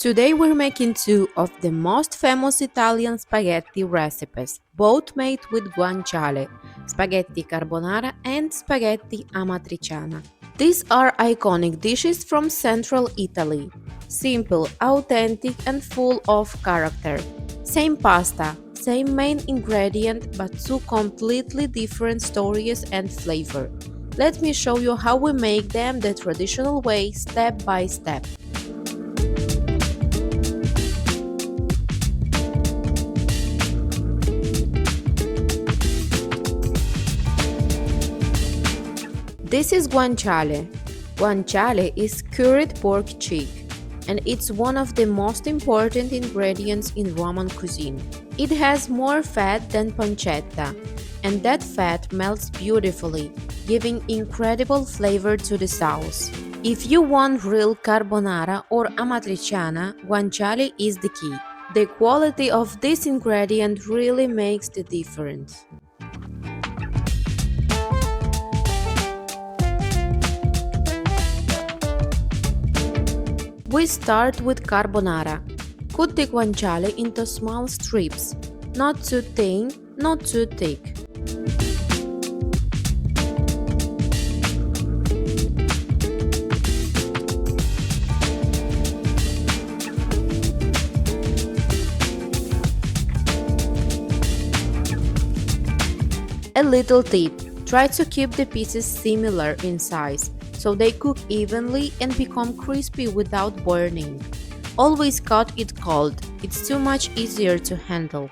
Today we're making two of the most famous Italian spaghetti recipes, both made with guanciale, spaghetti carbonara and spaghetti amatriciana. These are iconic dishes from central Italy, simple, authentic and full of character. Same pasta, same main ingredient but two completely different stories and flavor. Let me show you how we make them the traditional way step by step. This is guanciale. Guanciale is cured pork cheek, and it's one of the most important ingredients in Roman cuisine. It has more fat than pancetta, and that fat melts beautifully, giving incredible flavor to the sauce. If you want real carbonara or amatriciana, guanciale is the key. The quality of this ingredient really makes the difference. We start with carbonara. Cut the guanciale into small strips, not too thin, not too thick. A little tip: try to keep the pieces similar in size, so they cook evenly and become crispy without burning. Always cut it cold, it's too much easier to handle.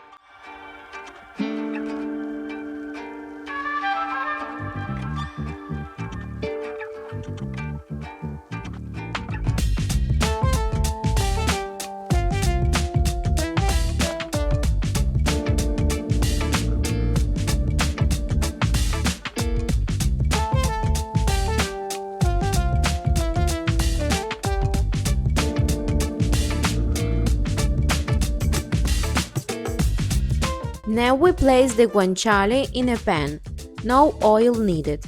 Now we place the guanciale in a pan. No oil needed.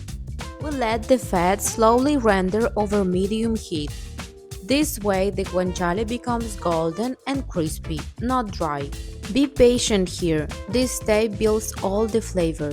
We let the fat slowly render over medium heat. This way the guanciale becomes golden and crispy, not dry. Be patient here, this step builds all the flavor.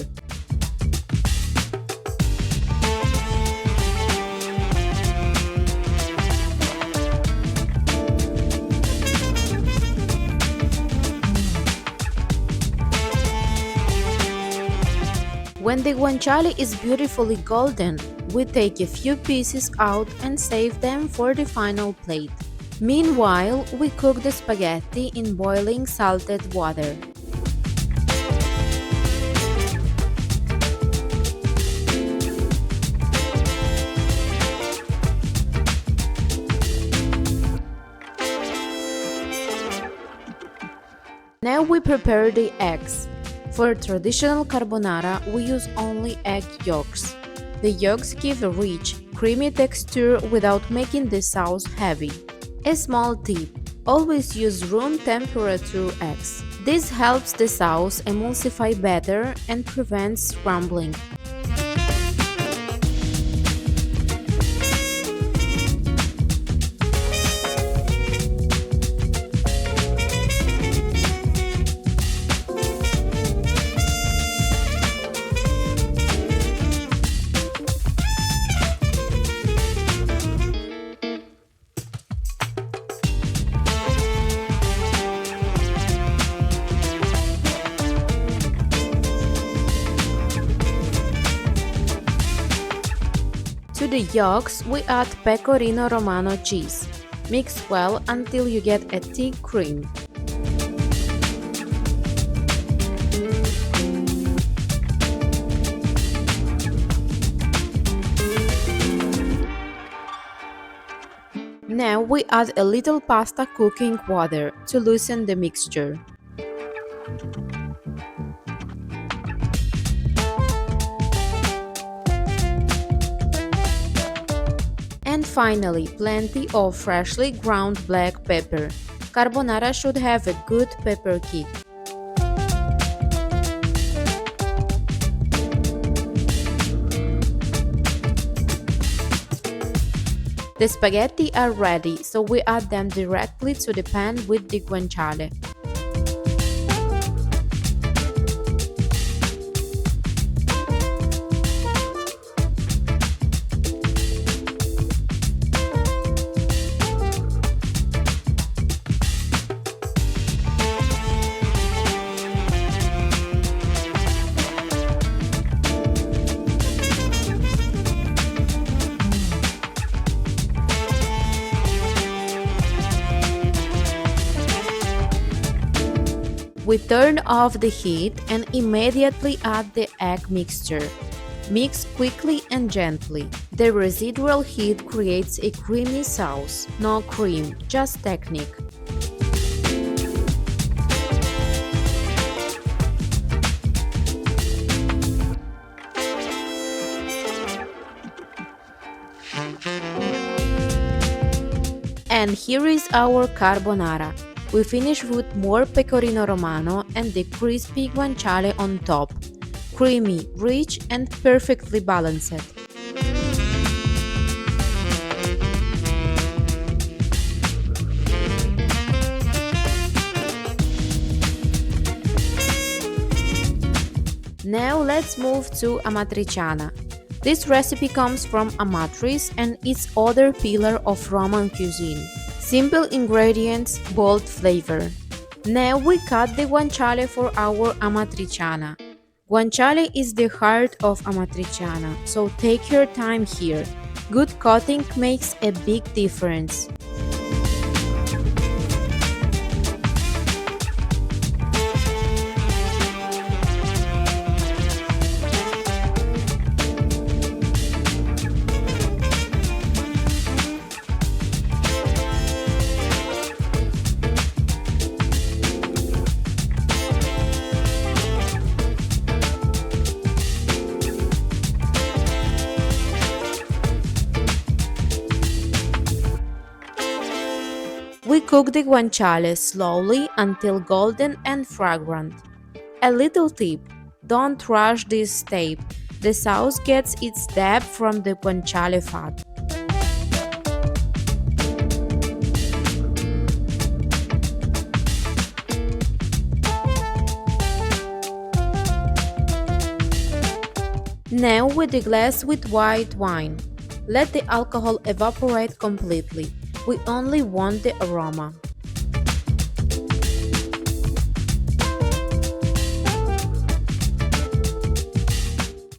When the guanciale is beautifully golden, we take a few pieces out and save them for the final plate. Meanwhile, we cook the spaghetti in boiling salted water. Now we prepare the eggs. For traditional carbonara, we use only egg yolks. The yolks give a rich, creamy texture without making the sauce heavy. A small tip: always use room temperature eggs. This helps the sauce emulsify better and prevents scrambling. To the yolks, we add Pecorino Romano cheese. Mix well until you get a thick cream. Now we add a little pasta cooking water to loosen the mixture. And finally, plenty of freshly ground black pepper. Carbonara should have a good pepper kick. The spaghetti are ready, so we add them directly to the pan with the guanciale. We turn off the heat and immediately add the egg mixture. Mix quickly and gently. The residual heat creates a creamy sauce. No cream, just technique. And here is our carbonara. We finish with more Pecorino Romano and the crispy guanciale on top. Creamy, rich and perfectly balanced. Now let's move to Amatriciana. This recipe comes from Amatrice and is other pillar of Roman cuisine. Simple ingredients, bold flavor. Now we cut the guanciale for our Amatriciana. Guanciale is the heart of Amatriciana, so take your time here. Good cutting makes a big difference. We cook the guanciale slowly until golden and fragrant. A little tip: don't rush this step. The sauce gets its depth from the guanciale fat. Now with the glass with white wine. Let the alcohol evaporate completely. We only want the aroma.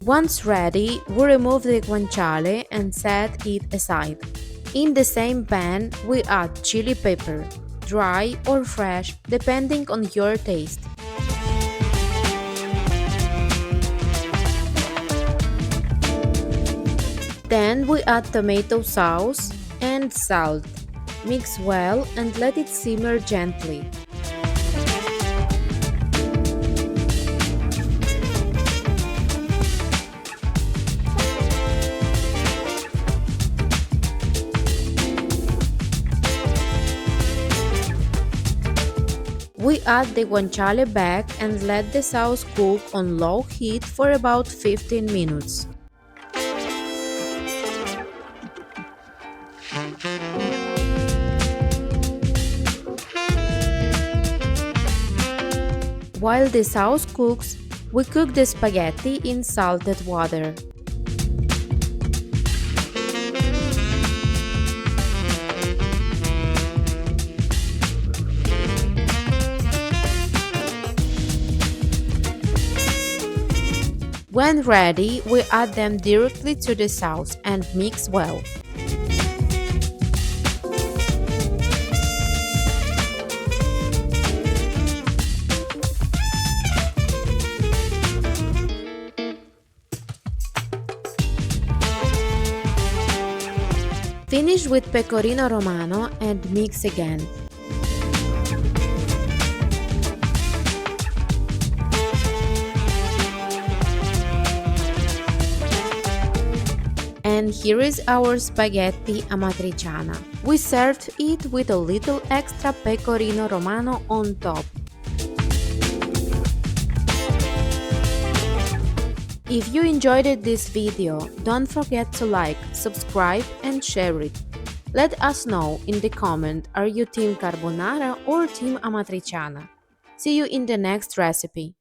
Once ready, we remove the guanciale and set it aside. In the same pan, we add chili pepper, dry or fresh, depending on your taste. Then we add tomato sauce and salt. Mix well and let it simmer gently. We add the guanciale back and let the sauce cook on low heat for about 15 minutes. While the sauce cooks, we cook the spaghetti in salted water. When ready, we add them directly to the sauce and mix well. Finish with Pecorino Romano and mix again. And here is our spaghetti amatriciana. We served it with a little extra Pecorino Romano on top. If you enjoyed this video, don't forget to like, subscribe and share it. Let us know in the comment, are you team carbonara or team amatriciana? See you in the next recipe.